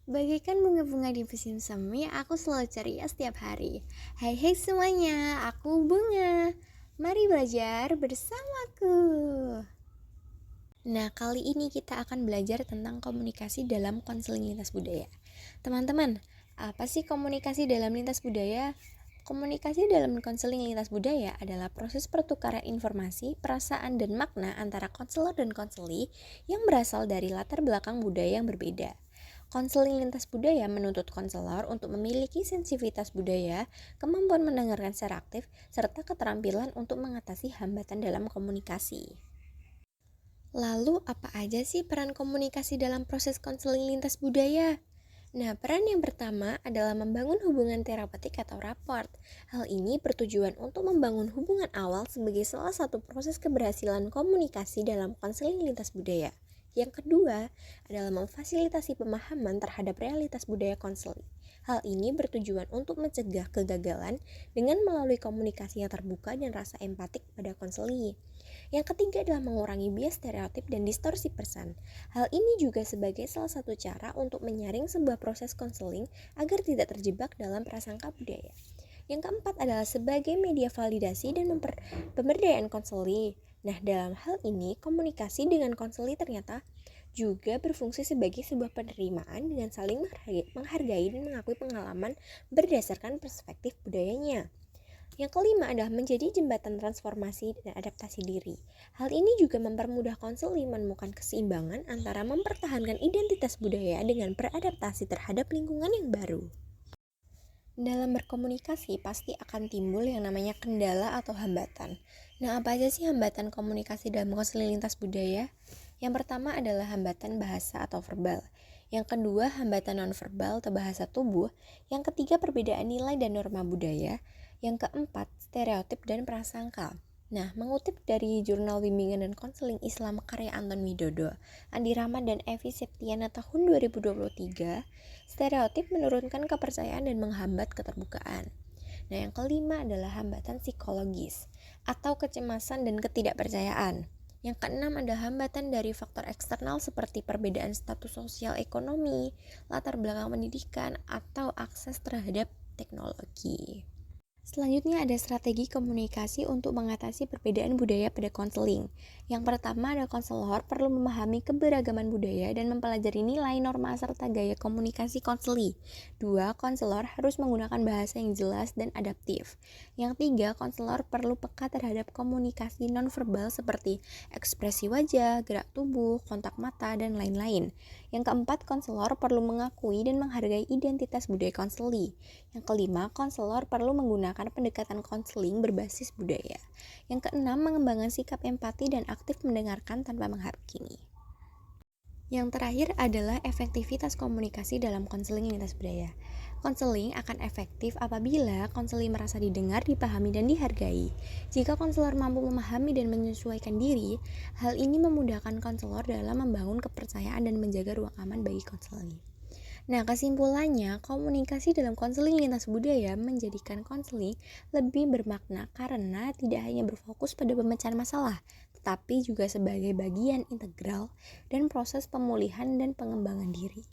Bagaikan bunga-bunga di musim semi, aku selalu ceria setiap hari. Hai hai semuanya, aku Bunga. Mari belajar bersamaku. Nah, kali ini kita akan belajar tentang komunikasi dalam konseling lintas budaya. Teman-teman, apa sih komunikasi dalam lintas budaya? Komunikasi dalam konseling lintas budaya adalah proses pertukaran informasi, perasaan, dan makna antara konselor dan konseli yang berasal dari latar belakang budaya yang berbeda. Konseling lintas budaya menuntut konselor untuk memiliki sensitivitas budaya, kemampuan mendengarkan secara aktif, serta keterampilan untuk mengatasi hambatan dalam komunikasi. Lalu, apa aja sih peran komunikasi dalam proses konseling lintas budaya? Nah, peran yang pertama adalah membangun hubungan terapeutik atau rapport. Hal ini bertujuan untuk membangun hubungan awal sebagai salah satu proses keberhasilan komunikasi dalam konseling lintas budaya. Yang kedua adalah memfasilitasi pemahaman terhadap realitas budaya konseling. Hal ini bertujuan untuk mencegah kegagalan dengan melalui komunikasi yang terbuka dan rasa empatik pada konseli. Yang ketiga adalah mengurangi bias stereotip dan distorsi pesan. Hal ini juga sebagai salah satu cara untuk menyaring sebuah proses konseling agar tidak terjebak dalam prasangka budaya. Yang keempat adalah sebagai media validasi dan pemberdayaan konseli. Nah, dalam hal ini, komunikasi dengan konseli ternyata juga berfungsi sebagai sebuah penerimaan dengan saling menghargai dan mengakui pengalaman berdasarkan perspektif budayanya. Yang kelima adalah menjadi jembatan transformasi dan adaptasi diri. Hal ini juga mempermudah konseli menemukan keseimbangan antara mempertahankan identitas budaya dengan beradaptasi terhadap lingkungan yang baru. Dalam berkomunikasi pasti akan timbul yang namanya kendala atau hambatan. Nah, apa aja sih hambatan komunikasi dalam konseling lintas budaya? Yang pertama adalah hambatan bahasa atau verbal. Yang kedua, hambatan nonverbal atau bahasa tubuh. Yang ketiga, perbedaan nilai dan norma budaya. Yang keempat, stereotip dan prasangka. Nah, mengutip dari Jurnal Bimbingan dan Konseling Islam karya Anton Widodo, Andi Rahman dan Evi Septiana tahun 2023, stereotip menurunkan kepercayaan dan menghambat keterbukaan. Nah, yang kelima adalah hambatan psikologis atau kecemasan dan ketidakpercayaan. Yang keenam adalah hambatan dari faktor eksternal seperti perbedaan status sosial ekonomi, latar belakang pendidikan, atau akses terhadap teknologi. Selanjutnya ada strategi komunikasi untuk mengatasi perbedaan budaya pada konseling. Yang pertama adalah konselor perlu memahami keberagaman budaya dan mempelajari nilai, norma, serta gaya komunikasi konseli. Dua, konselor harus menggunakan bahasa yang jelas dan adaptif. Yang tiga, konselor perlu peka terhadap komunikasi nonverbal seperti ekspresi wajah, gerak tubuh, kontak mata, dan lain-lain. Yang keempat, konselor perlu mengakui dan menghargai identitas budaya konseli. Yang kelima, konselor perlu menggunakan pendekatan konseling berbasis budaya. Yang keenam, mengembangkan sikap empati dan aktif mendengarkan tanpa menghakimi. Yang terakhir adalah efektivitas komunikasi dalam konseling lintas budaya. Konseling akan efektif apabila konseli merasa didengar, dipahami, dan dihargai. Jika konselor mampu memahami dan menyesuaikan diri, hal ini memudahkan konselor dalam membangun kepercayaan dan menjaga ruang aman bagi konseli. Nah, kesimpulannya, komunikasi dalam konseling lintas budaya menjadikan konseling lebih bermakna karena tidak hanya berfokus pada pemecahan masalah, tetapi juga sebagai bagian integral dan proses pemulihan dan pengembangan diri.